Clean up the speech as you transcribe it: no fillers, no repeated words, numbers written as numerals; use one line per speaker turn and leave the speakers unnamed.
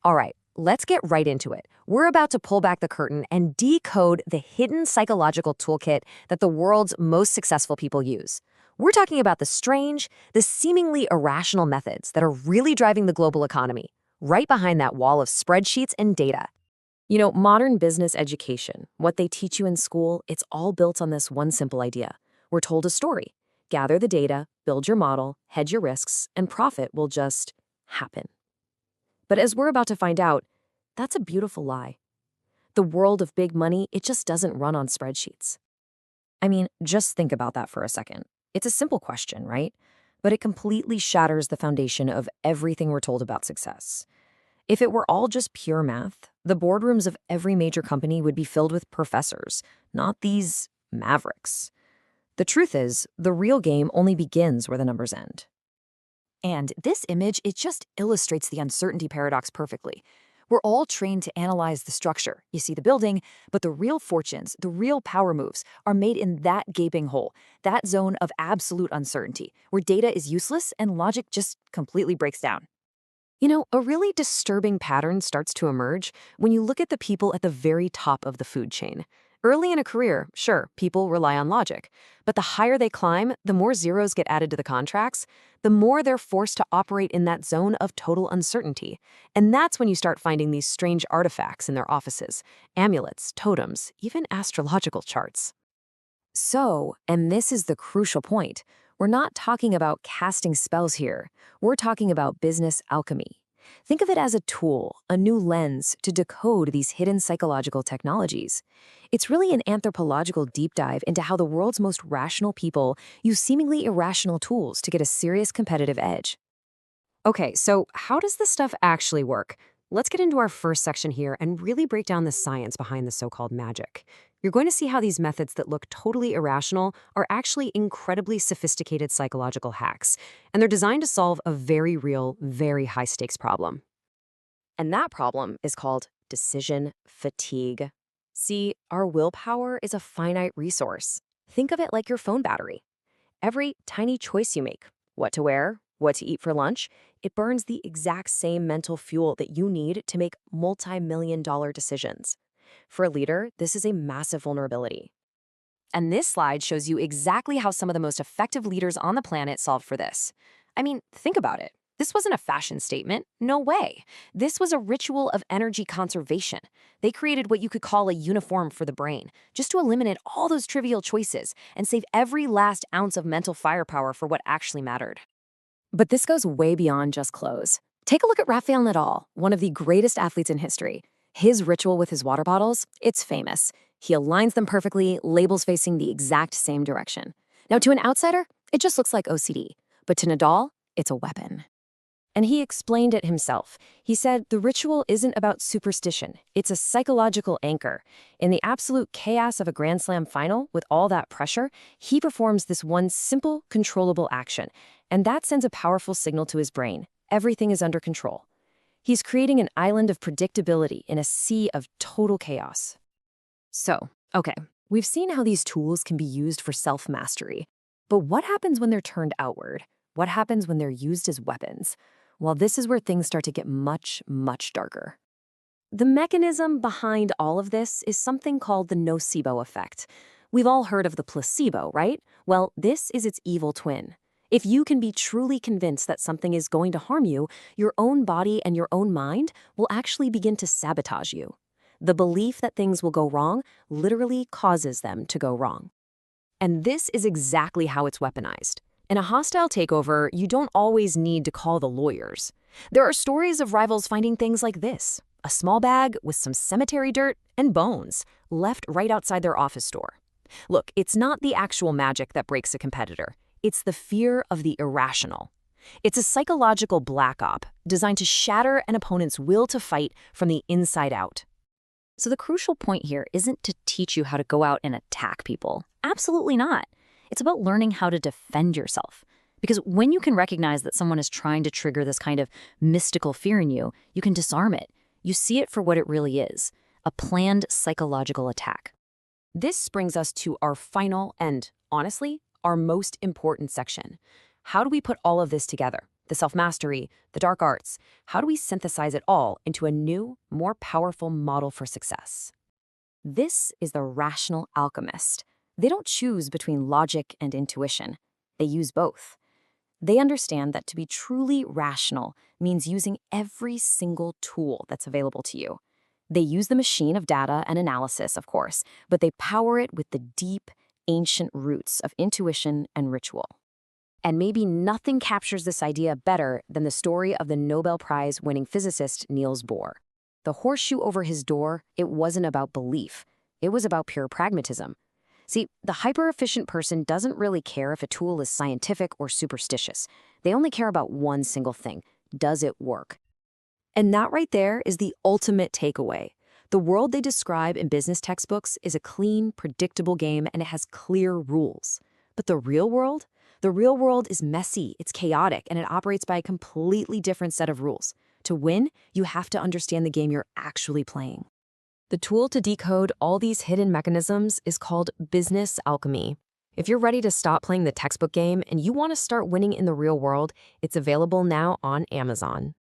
All right, let's get right into it. We're about to pull back the curtain and decode the hidden psychological toolkit that the world's most successful people use. We're talking about the strange, the seemingly irrational methods that are really driving the global economy, right behind that wall of spreadsheets and data. Modern business education, what they teach you in school, it's all built on this one simple idea. We're told a story. Gather the data, build your model, hedge your risks, and profit will just happen. But as we're about to find out, that's a beautiful lie. The world of big money, it just doesn't run on spreadsheets. I mean, just think about that for a second. It's a simple question, right? But it completely shatters the foundation of everything we're told about success. If it were all just pure math, the boardrooms of every major company would be filled with professors, not these mavericks. The truth is, the real game only begins where the numbers end.
And this image, it just illustrates the uncertainty paradox perfectly. We're all trained to analyze the structure. You see the building, but the real fortunes, the real power moves, are made in that gaping hole, that zone of absolute uncertainty, where data is useless and logic just completely breaks down.
A really disturbing pattern starts to emerge when you look at the people at the very top of the food chain. Early in a career, sure, people rely on logic, but the higher they climb, the more zeros get added to the contracts, the more they're forced to operate in that zone of total uncertainty. And that's when you start finding these strange artifacts in their offices, amulets, totems, even astrological charts. So, and this is the crucial point, we're not talking about casting spells here. We're talking about business alchemy. Think of it as a tool, a new lens to decode these hidden psychological technologies. It's really an anthropological deep dive into how the world's most rational people use seemingly irrational tools to get a serious competitive edge. Okay, so how does this stuff actually work? Let's get into our first section here and really break down the science behind the so-called magic. You're going to see how these methods that look totally irrational are actually incredibly sophisticated psychological hacks, and they're designed to solve a very real, very high-stakes problem. And that problem is called decision fatigue. See, our willpower is a finite resource. Think of it like your phone battery. Every tiny choice you make, what to wear, what to eat for lunch, it burns the exact same mental fuel that you need to make multi-million-dollar decisions. For a leader, this is a massive vulnerability. And this slide shows you exactly how some of the most effective leaders on the planet solved for this. I mean, think about it. This wasn't a fashion statement. No way. This was a ritual of energy conservation. They created what you could call a uniform for the brain, just to eliminate all those trivial choices and save every last ounce of mental firepower for what actually mattered. But this goes way beyond just clothes. Take a look at Rafael Nadal, one of the greatest athletes in history. His ritual with his water bottles, it's famous. He aligns them perfectly, labels facing the exact same direction. Now, to an outsider, it just looks like OCD. But to Nadal, it's a weapon. And he explained it himself. He said the ritual isn't about superstition. It's a psychological anchor. In the absolute chaos of a Grand Slam final, with all that pressure, he performs this one simple, controllable action. And that sends a powerful signal to his brain. Everything is under control. He's creating an island of predictability in a sea of total chaos. So, okay, we've seen how these tools can be used for self-mastery. But what happens when they're turned outward? What happens when they're used as weapons? Well, this is where things start to get much, much darker. The mechanism behind all of this is something called the nocebo effect. We've all heard of the placebo, right? Well, this is its evil twin. If you can be truly convinced that something is going to harm you, your own body and your own mind will actually begin to sabotage you. The belief that things will go wrong literally causes them to go wrong. And this is exactly how it's weaponized. In a hostile takeover, you don't always need to call the lawyers. There are stories of rivals finding things like this: a small bag with some cemetery dirt and bones left right outside their office door. Look, it's not the actual magic that breaks a competitor. It's the fear of the irrational. It's a psychological black op designed to shatter an opponent's will to fight from the inside out.
So the crucial point here isn't to teach you how to go out and attack people. Absolutely not. It's about learning how to defend yourself. Because when you can recognize that someone is trying to trigger this kind of mystical fear in you, you can disarm it. You see it for what it really is, a planned psychological attack.
This brings us to our final and, honestly, our most important section. How do we put all of this together? the self-mastery, the dark arts. How do we synthesize it all into a new, more powerful model for success? This is the rational alchemist. They don't choose between logic and intuition. They use both. They understand that to be truly rational means using every single tool that's available to you. They use the machine of data and analysis, of course, but they power it with the deep, ancient roots of intuition and ritual. And maybe nothing captures this idea better than the story of the Nobel Prize-winning physicist Niels Bohr. The horseshoe over his door, it wasn't about belief. It was about pure pragmatism. See, the hyper-efficient person doesn't really care if a tool is scientific or superstitious. They only care about one single thing. Does it work? And that right there is the ultimate takeaway. The world they describe in business textbooks is a clean, predictable game, and it has clear rules. But the real world? The real world is messy, it's chaotic, and it operates by a completely different set of rules. To win, you have to understand the game you're actually playing. The tool to decode all these hidden mechanisms is called business alchemy. If you're ready to stop playing the textbook game and you want to start winning in the real world, it's available now on Amazon.